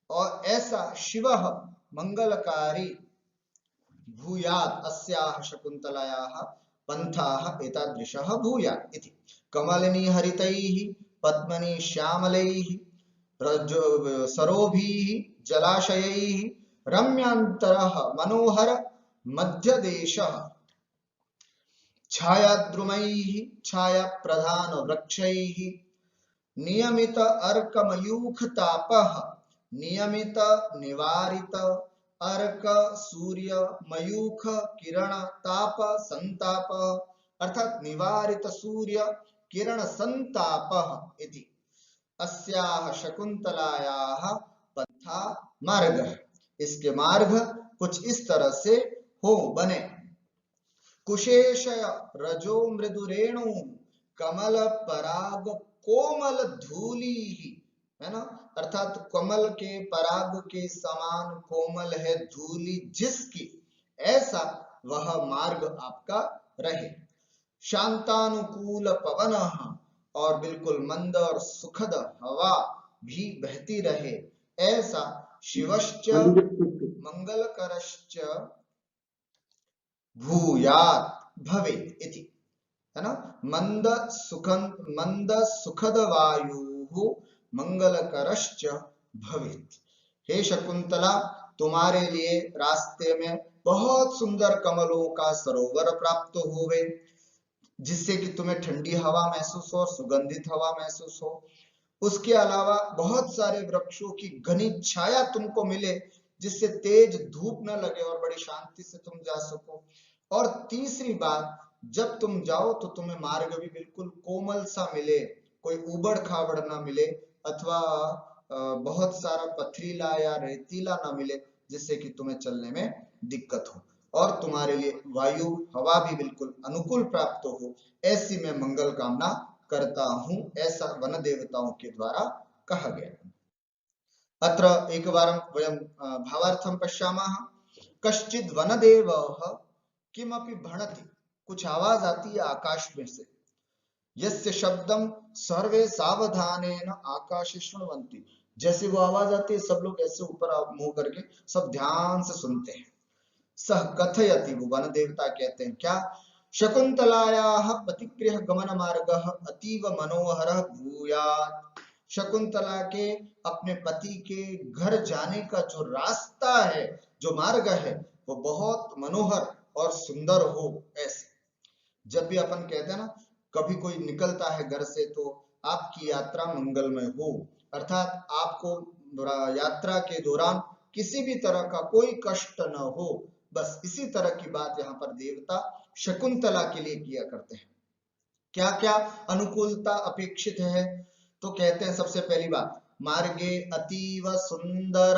और ऐसा शिवः मंगलकारी भूयात् अस्याः शकुंतलायाः पंथाः एतादृशः भूयात् इति। कमलिनी हरितैः पद्मनि श्यामलैः सरोभिः जलाशयैः रम्यांतरः मनोहर मध्यदेशः छायाद्रुमैः छाया प्रधान वृक्षैः नियमित अर्कमयूख तापः नियमित निवारित अर्क सूर्य मयूख किरण ताप संताप, अर्थात निवारित सूर्य किरण संताप इति। अस्याः शकुंतलायाः पंथा मार्ग, इसके मार्ग कुछ इस तरह से हो बने। कुशेशय रजो मृदुरेणु कमल पराग कोमल धूली, है ना, अर्थात कमल के पराग के समान कोमल है धूली जिसकी, ऐसा वह मार्ग आपका रहे। शांतानुकूल पवन, और बिल्कुल मंद और सुखद हवा भी बहती रहे, ऐसा शिवश्च मंगलकरश्च भूयात् भवेत् इति, है ना। मंद सुखद वायु मंगलकरश्च भवेत्। हे शकुंतला तुम्हारे लिए रास्ते में बहुत सुंदर कमलों का सरोवर प्राप्त होवे, जिससे कि तुम्हें ठंडी हवा महसूस हो, सुगंधित हवा महसूस हो। उसके अलावा बहुत सारे वृक्षों की घनी छाया तुमको मिले, जिससे तेज धूप न लगे और बड़ी शांति से तुम जा सको। और तीसरी बात, जब तुम जाओ तो तुम्हें मार्ग भी बिल्कुल कोमल सा मिले, कोई उबड़ खाबड़ ना मिले अथवा बहुत सारा पथरीला या रेतीला ना मिले जिससे कि तुम्हें चलने में दिक्कत हो, और तुम्हारे लिए वायु हवा भी बिल्कुल अनुकूल प्राप्त हो, ऐसी मैं मंगल कामना करता हूं, ऐसा वन देवताओं के द्वारा कहा गया। अत्र एकवारं वयं भावार्थं पश्यामः। कश्चिद् वनदेवः किमपि भणति, कुछ आवाज आती है आकाश में से, यस्य शब्दम सर्वे सावधानेन आकाशे शृण्वन्ति, जैसे वो आवाज आती है सब लोग ऐसे ऊपर मुंह करके सब ध्यान से सुनते हैं। सह कथयति, वो वन देवता कहते हैं क्या, शकुंतलायाः पतिगृह गमन मार्गः अतीव मनोहरः भूयात्। शकुंतला के अपने पति के घर जाने का जो रास्ता है, जो मार्ग है, वो बहुत मनोहर और सुंदर हो। ऐसे जब भी अपन कहते हैं ना, कभी कोई निकलता है घर से तो आपकी यात्रा मंगलमय हो, अर्थात आपको यात्रा के दौरान किसी भी तरह का कोई कष्ट न हो, बस इसी तरह की बात यहाँ पर देवता शकुंतला के लिए किया करते हैं। क्या क्या अनुकूलता अपेक्षित है? तो कहते हैं सबसे पहली बात, मार्गे अतीव सुंदर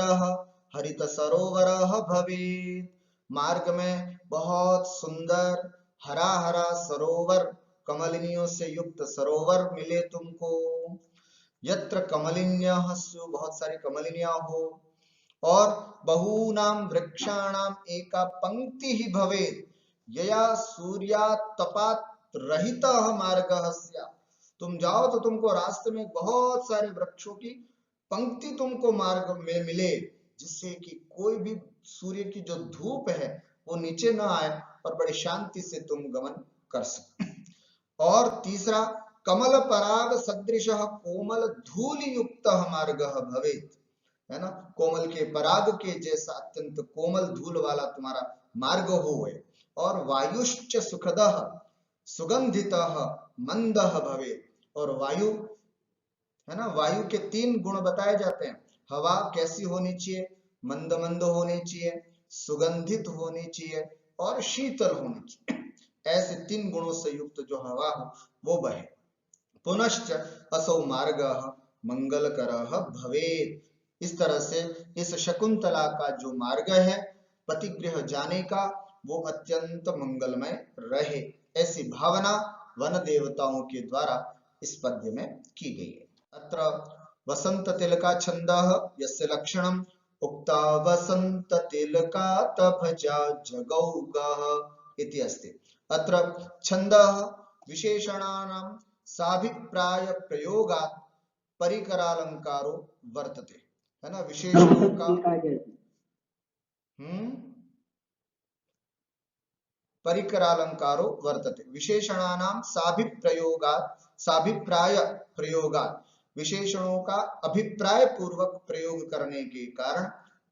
हरित सरोवर भवेत्। मार्ग में बहुत सुंदर हरा हरा सरोवर, कमलिनियों से युक्त सरोवर मिले तुमको। यत्र कमलिन्यः स्युः, बहुत सारी कमलिनियां हो। और बहूनाम वृक्षाणाम एका पंक्ति ही भवेत् यया सूर्यातपात् रहितः मार्गः स्यात्। तुम जाओ तो तुमको रास्ते में बहुत सारे वृक्षों की पंक्ति तुमको मार्ग में मिले, जिससे कि कोई भी सूर्य की जो धूप है वो नीचे ना आए और बड़ी शांति से तुम गमन कर सको। और तीसरा, कमल पराग सदृश कोमल धूल युक्त मार्गः भवेत्, है ना, कोमल के पराग के जैसा अत्यंत कोमल धूल वाला तुम्हारा मार्ग होए। और वायुश्च सुखदः सुगंधितः मंदः भवेत्, और वायु, है ना, वायु के 3 गुण बताए जाते हैं। हवा कैसी होनी चाहिए? मंद मंद होनी चाहिए, सुगंधित होनी चाहिए और शीतल होनी चाहिए। ऐसे 3 गुणों से युक्त जो हवा हो वो बहे। पुनश्च असौ मार्गः मंगलकरः भवेत्। इस तरह से इस शकुंतला का जो मार्ग है पतिगृह जाने का, वो अत्यंत मंगलमय रहे, ऐसी भावना वन देवताओं के द्वारा इस पद्य में की गई है। अत्र वसंत तिलका छंदः यस्य लक्षणम् उक्ता वसंत तिलकात् भजा जगौगः इति अस्ति। अत्र छंदः विशेषणानां साभिप्राय प्रयोगात् परिकरालंकारो वर्तते, है ना, विशेषणों का परिकरालंकारो वर्तते, विशेषणानां साभिप्रयोगात्, साभिप्राय प्रयोगात्, विशेषणों का अभिप्राय पूर्वक प्रयोग करने के कारण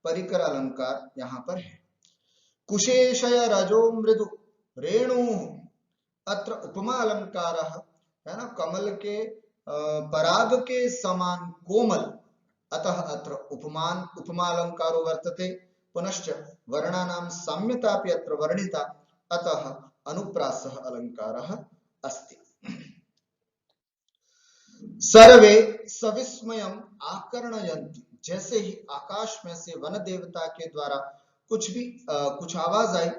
परिकर अलंकार यहाँ पर है। कुशेशय रजो मृदु रेणु, अत्र उपमा अलंकार, है ना, कमल के पराग के समान कोमल, अतः अत्र उपमान उपमा अलंकारो वर्तते। पुनश्च वर्णानां साम्यतापि अत्र वर्णिता, अतः अनुप्रासः अलंकारः अस्ति। सर्वे सविस्मयम् आकर्णयन्ति, जैसे ही आकाश में से वन देवता के द्वारा कुछ आवाज आई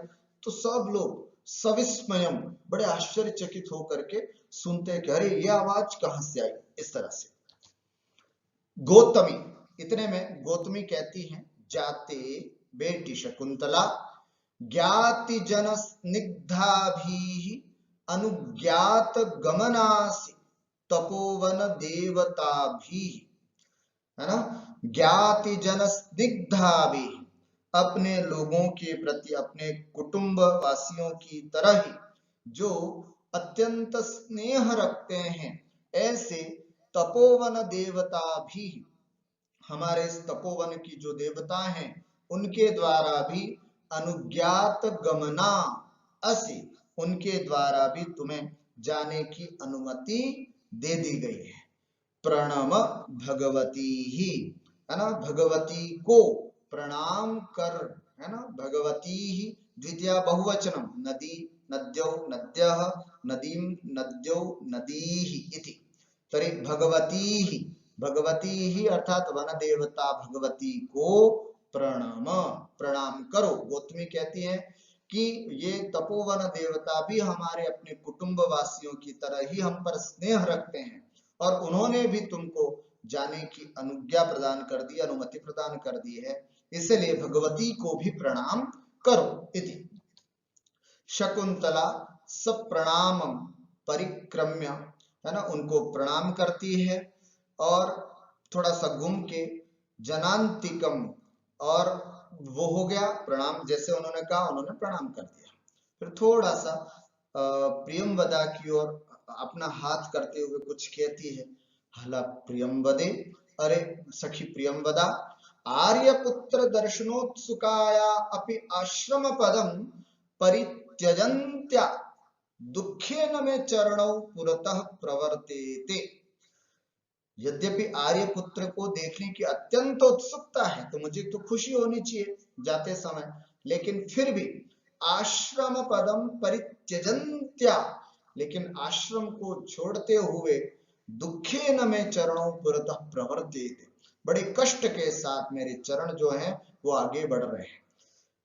तो सब लोग सविस्मयम, बड़े आश्चर्यचकित होकर के सुनते कि अरे ये आवाज कहां से आई। इस तरह से गौतमी, इतने में गौतमी कहती हैं, जाते बेटी शकुंतला ज्ञाति जन स्निग्धाभि अनुज्ञात गमनासि तपोवन देवता भी, है ना, ज्ञाति जन स्निग्धाभि, अपने लोगों के प्रति, अपने कुटुंब वासियों की तरह ही जो अत्यंत स्नेह रखते हैं, ऐसे तपोवन देवता भी, हमारे इस तपोवन की जो देवता हैं उनके द्वारा भी अनुज्ञात गमना असि, उनके द्वारा भी तुम्हें जाने की अनुमति दे दी गई है। प्रणम भगवती ही, है ना, भगवती को प्रणाम कर, है ना, भगवती ही द्वितीय बहुवचनम, नदी नद्यौ नद्यः नदीम नद्यौ नदीः इति, तर्हि भगवती ही, भगवती ही अर्थात वन देवता भगवती को प्रणम, प्रणाम करो। गौतमी कहती है कि ये तपोवन देवता भी हमारे अपने कुटुंब वासियों की तरह ही हम पर स्नेह रखते हैं, और उन्होंने भी तुमको जाने की अनुज्ञा प्रदान कर दी, अनुमति प्रदान कर दी है, इसलिए भगवती को भी प्रणाम करो इति। शकुंतला सप्रणामम परिक्रम्य, है ना, उनको प्रणाम करती है और थोड़ा सा घूम के जनांतिकम, और वो हो गया प्रणाम, जैसे उन्होंने कहा उन्होंने प्रणाम कर दिया। फिर थोड़ा सा प्रियंवदा की ओर अपना हाथ करते हुए कुछ कहती है, हला प्रियंवदे, अरे सखी प्रियंवदा, आर्यपुत्र दर्शनोत्सुकाया अपि आश्रम पदम परित्यजन्त्या दुखेन मे चरणौ पुरतः प्रवर्तेते। यद्यपि आर्यपुत्र को देखने की अत्यंत उत्सुकता है, तो मुझे तो खुशी होनी चाहिए जाते समय, लेकिन फिर भी आश्रम पदम परित्यजन्त्या, लेकिन आश्रम को छोड़ते हुए दुखेन में चरणों पुरतः प्रवर्तेते, बड़े कष्ट के साथ मेरे चरण जो हैं वो आगे बढ़ रहे हैं।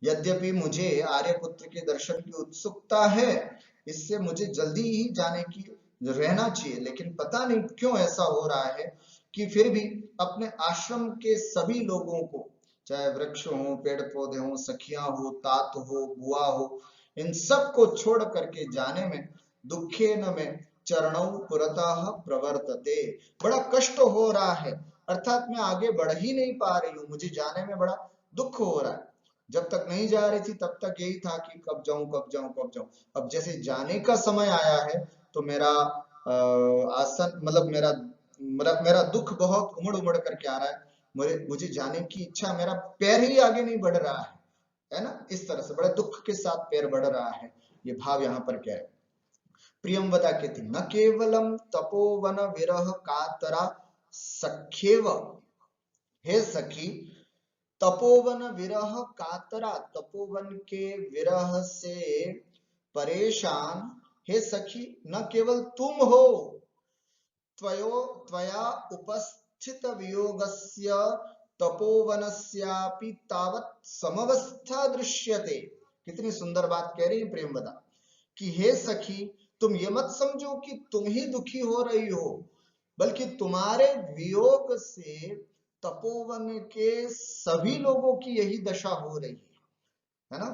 यद्यपि मुझे आर्यपुत्र के दर्शन की उत्सुकता है, इससे मुझे जल्दी ही जाने की रहना चाहिए, लेकिन पता नहीं क्यों ऐसा हो रहा है कि फिर भी अपने आश्रम के सभी लोगों को, चाहे वृक्ष हो, पेड़ पौधे हो, सखियां हो, तात हो, बुआ हो, इन सब को छोड़ करके जाने में दुखे न में चरणों पुरतः प्रवर्तते, बड़ा कष्ट हो रहा है, अर्थात मैं आगे बढ़ ही नहीं पा रही हूँ, मुझे जाने में बड़ा दुख हो रहा है। जब तक नहीं जा रही थी तब तक यही था कि कब जाऊं कब जाऊं कब जाऊं, अब जैसे जाने का समय आया है तो मेरा आसन मतलब मेरा दुख बहुत उमड़ उमड़ करके आ रहा है, मुझे जाने की इच्छा, मेरा पैर ही आगे नहीं बढ़ रहा है ना, इस तरह से बड़े दुख के साथ पैर बढ़ रहा है, ये भाव यहाँ पर क्या है। प्रियंवदा कहती न केवलम तपोवन विरह कातरा सख्येव, हे सखी तपोवन विरह कातरा, तपोवन के विरह से परेशान, हे सखी न केवल तुम हो, त्वया उपस्थित वियोगस्य तपोवनस्यापि तावत् समवस्था दृश्यते। कितनी सुंदर बात कह रही है प्रेमवदा कि हे सखी तुम ये मत समझो कि तुम ही दुखी हो रही हो, बल्कि तुम्हारे वियोग से तपोवन के सभी लोगों की यही दशा हो रही है ना।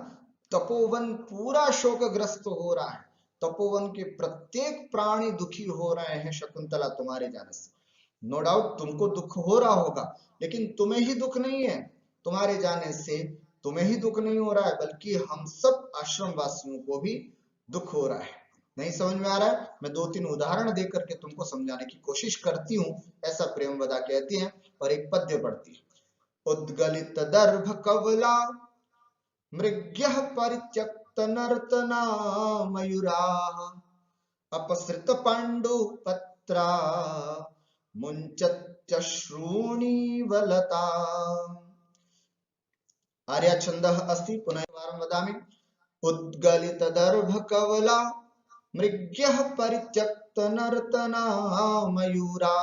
तपोवन पूरा शोकग्रस्त हो रहा है, तपोवन के प्रत्येक प्राणी दुखी हो रहे हैं शकुंतला तुम्हारे जाने से। नो डाउट तुमको दुख हो रहा होगा, लेकिन तुम्हें ही दुख नहीं है, तुम्हारे जाने से तुम्हें ही दुख नहीं हो रहा है, बल्कि हम सब आश्रम वासियों को भी दुख हो रहा है। नहीं समझ में आ रहा है, मैं दो तीन उदाहरण देकर के तुमको समझाने की कोशिश करती हूँ, ऐसा प्रेमवदा कहती हैं और एक पद्य पढ़ती है। उद्गलित दर्भ कवला मृग्यः परित्यक्त नर्तना मयूराः अपसृत पाण्डुपत्रा मुञ्चत्यश्रूणीवलता। आर्या छन्दः अस्ति, पुनः एकवारं वदामि। उद्गलित दर्भ कवला मृग्यः परित्यक्त नर्तना मयूरा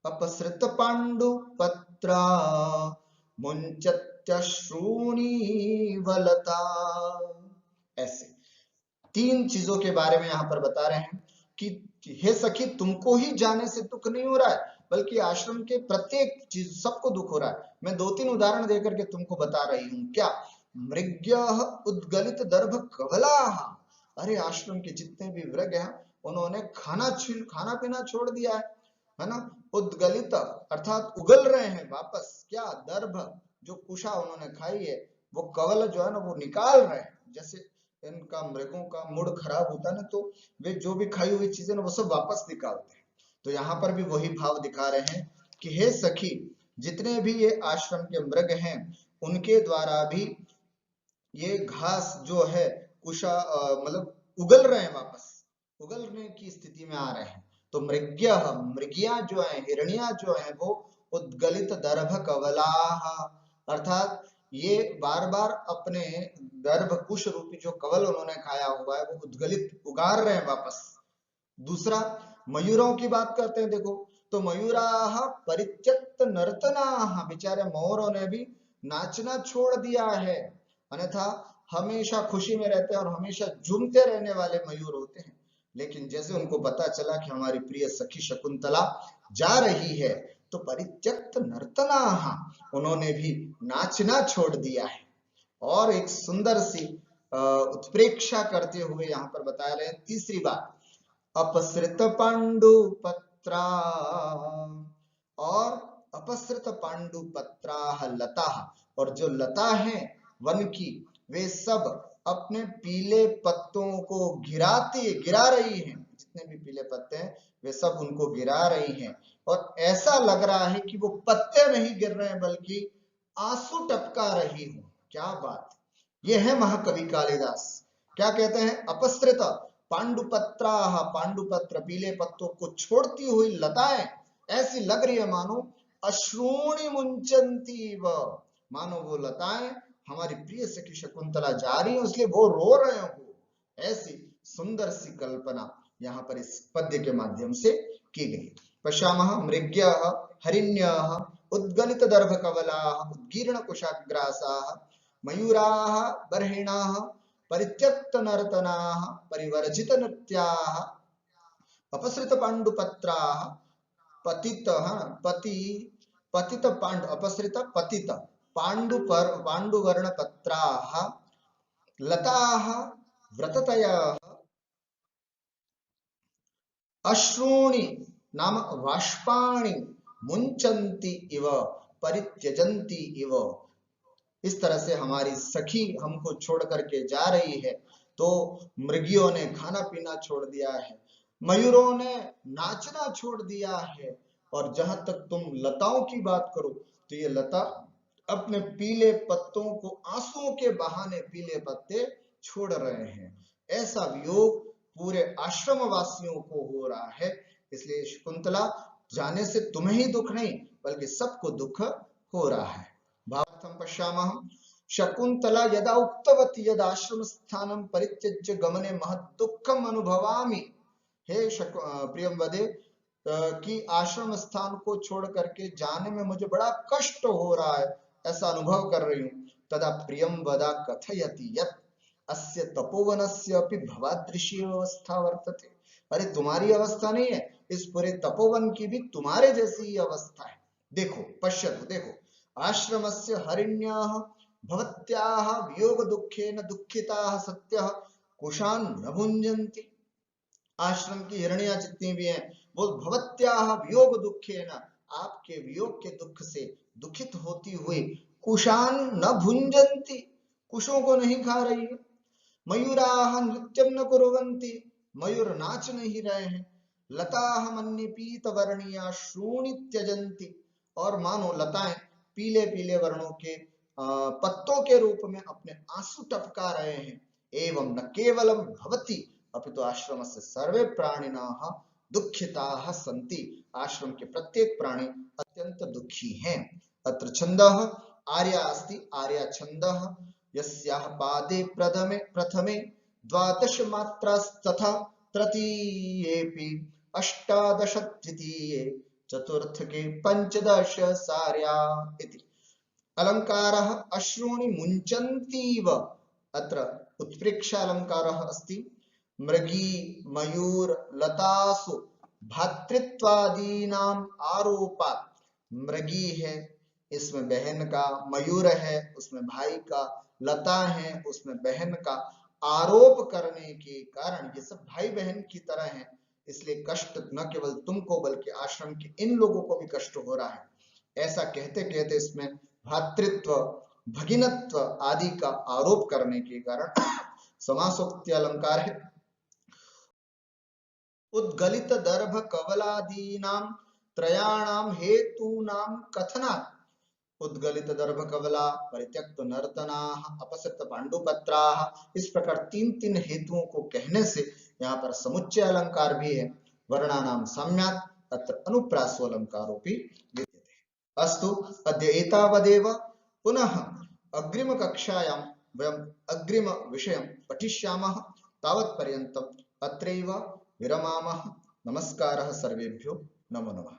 अपसृत पाण्डुपत्रा मुञ्चत्यश्रूणीवलता। ऐसे तीन चीजों के बारे में यहाँ पर बता रहे हैं कि हे सखी तुमको ही जाने से दुख नहीं हो रहा है, बल्कि आश्रम के प्रत्येक चीज सबको दुख हो रहा है। मैं दो तीन उदाहरण देकर के तुमको बता रही हूँ। क्या? मृग्यः उद्गलित दर्भ कवलाः, अरे आश्रम के जितने भी वृग हैं उन्होंने खाना पीना छोड़ दिया है ना। उद्गलित अर्थात उगल रहे हैं वापस, क्या दर्भ जो कुशा उन्होंने खाई है वो कवल जो है ना वो निकाल रहे हैं। जैसे इनका मृगों का मूड खराब होता है ना, तो वे जो भी खाई हुई चीजें ना वो सब वापस निकालते हैं। तो यहाँ पर भी वही भाव दिखा रहे हैं कि हे सखी जितने भी ये आश्रम के मृग हैं उनके द्वारा भी ये घास जो है कुशा मतलब उगल रहे हैं, वापस उगलने की स्थिति में आ रहे हैं। तो मृगिया जो है, हिरणिया जो है वो उद्गलित दर्भ कवलाः, अर्थात ये बार बार अपने दर्भ कुश रूपी जो कवल उन्होंने खाया हुआ है वो उद्गलित उगार रहे हैं वापस। दूसरा मयूरों की बात करते हैं, देखो तो मयूराः परित्यक्त नर्तनाः, बेचारे मोरों ने भी नाचना छोड़ दिया है, अन्यथा हमेशा खुशी में रहते हैं और हमेशा झूमते रहने वाले मयूर होते हैं। लेकिन जैसे उनको पता चला कि हमारी प्रिय सखी शकुंतला जा रही है तो परित्यक्त नर्तनाः, उन्होंने भी नाचना छोड़ दिया है। और एक सुंदर सी उत्प्रेक्षा करते हुए यहाँ पर बता रहे हैं तीसरी बात, अपसृत पाण्डुपत्रा, और अपसृत पाण्डुपत्रा लता, और जो लता है वन की वे सब अपने पीले पत्तों को गिरा रही हैं, जितने भी पीले पत्ते हैं वे सब उनको गिरा रही हैं, और ऐसा लग रहा है कि वो पत्ते नहीं गिर रहे हैं बल्कि आंसू टपका रही हूं। क्या बात, ये है महाकवि कालिदास। क्या कहते हैं? अपसृत पांडुपत्रा, पांडुपत्र पीले पत्तों को छोड़ती हुई लताएं ऐसी लग रही है मानो अश्रूणि मुंचन्ति व, मानो वो लताएं हमारी प्रिय सखी शकुंतला जा रही है इसलिए वो रो रहे हो। ऐसी सुंदर सी कल्पना यहाँ पर इस पद्य के माध्यम से की गई। पश्यामः मृग्यः हरिण्यः उद्गलित दर्भ कवलाः उद्गीर्ण कुशाग्रासाः मयूराः बर्हिणाः परित्यक्त नर्तनाः परिवर्जित नृत्याः अपसृत पाण्डुपत्राः पतित पति पतित पाण्डु अपसृत पतित पाण्डुवर्ण पत्राः लताः व्रततयः अश्रूणि नाम बाष्पाणि मुंचन्ति इव परित्यजन्ति इव। इस तरह से हमारी सखी हमको छोड़ करके जा रही है, तो मृगियों ने खाना पीना छोड़ दिया है, मयूरों ने नाचना छोड़ दिया है, और जहां तक तुम लताओं की बात करो तो ये लता अपने पीले पत्तों को आंसुओं के बहाने पीले पत्ते छोड़ रहे हैं। ऐसा वियोग पूरे आश्रम वासियों को हो रहा है। इसलिए शकुंतला जाने से तुम्हें ही दुख नहीं बल्कि सबको दुख हो रहा है। भावार्थं पश्यामः शकुंतला यदा उक्तवती यद आश्रम स्थानं परित्यज्य गमने महत् दुःखम् अनुभवामि। हे प्रियंवदे कि आश्रम स्थान को छोड़ करके जाने में मुझे बड़ा कष्ट हो रहा है, ऐसा अनुभव कर रही हूँ। तदा प्रियंवदा कथयति यत् अस्य तपोवनस्य अपि भवादृशी अवस्था वर्तते। अरे तुम्हारी अवस्था नहीं है, इस पूरे तपोवन की भी तुम्हारे जैसी ही अवस्था है। देखो पश्यतु, देखो आश्रमस्य हरिण्याः भवत्याः वियोग दुःखेन दुःखिताः सत्यः कुशान् न भुञ्जन्ति। आश्रम की हिरण्या जितनी भी हैं वो भवत्याः वियोग दुःखेन, आपके वियोग के दुख से दुखित होती हुई कुशान् न भुञ्जन्ति, कुशों को नहीं खा रही है। मयूराः नृत्यं न कुर्वन्ति, मयूर नाच नहीं रहे हैं। लताः मन्यपीत वर्णीया श्रूणि त्यजन्ति, और मानो लताएं पीले पीले वर्णों के पत्तों के रूप में अपने आंसू टपका रहे हैं। एवं न केवलम भवति अपितु आश्रमस्य सर्वे प्राणिनः दुःखिताः सन्ति, आश्रम के प्रत्येक प्राणी अत्यंत दुखी हैं। अत्र छन्दः आर्या अस्ति, आर्या छन्दः यस्याः पादे प्रथमे द्वादश मात्रास्तथा तृतीयेऽपि अष्टादश द्वितीये चतुर्थके पंचदश सार्या इति। अलंकारः अश्रूणि मुञ्चन्तीव, अत्र उत्प्रेक्षा अलंकारः अस्ति। मृगी मयूर लतासु भातृत्वादीनाम आरोपात्, मृगी है इसमें बहन का, मयूर है उसमें भाई का, लता है उसमें बहन का, आरोप करने के कारण ये सब भाई बहन की तरह हैं, इसलिए कष्ट न केवल तुमको बल्कि आश्रम के इन लोगों को भी कष्ट हो रहा है। ऐसा कहते कहते इसमें भातृत्व भगिनत्व आदि का आरोप करने के कारण समासोक्ति अलंकार है। उद्गलित दर्भ कवलादीनाम त्रयाणाम हेतूनाम कथनात्, उद्गलित दर्भ कवला परित्यक्त नर्तनाः अपसृत पांडुपत्राः, इस प्रकार तीन तीन हेतुओं को कहने से यहाँ पर समुच्चय अलंकार भी है। वर्णानाम साम्यात् अत्र अनुप्रासो अलंकारोपि विद्यते। अस्तु अद्य एतावदेव, पुनः अग्रिम कक्षायां वयम् अग्रिम विषयं पठिष्यामः। तावत्पर्यन्तम् अत्रैव विरमामः। नमस्कारः सर्वेभ्यो, नमो नमः।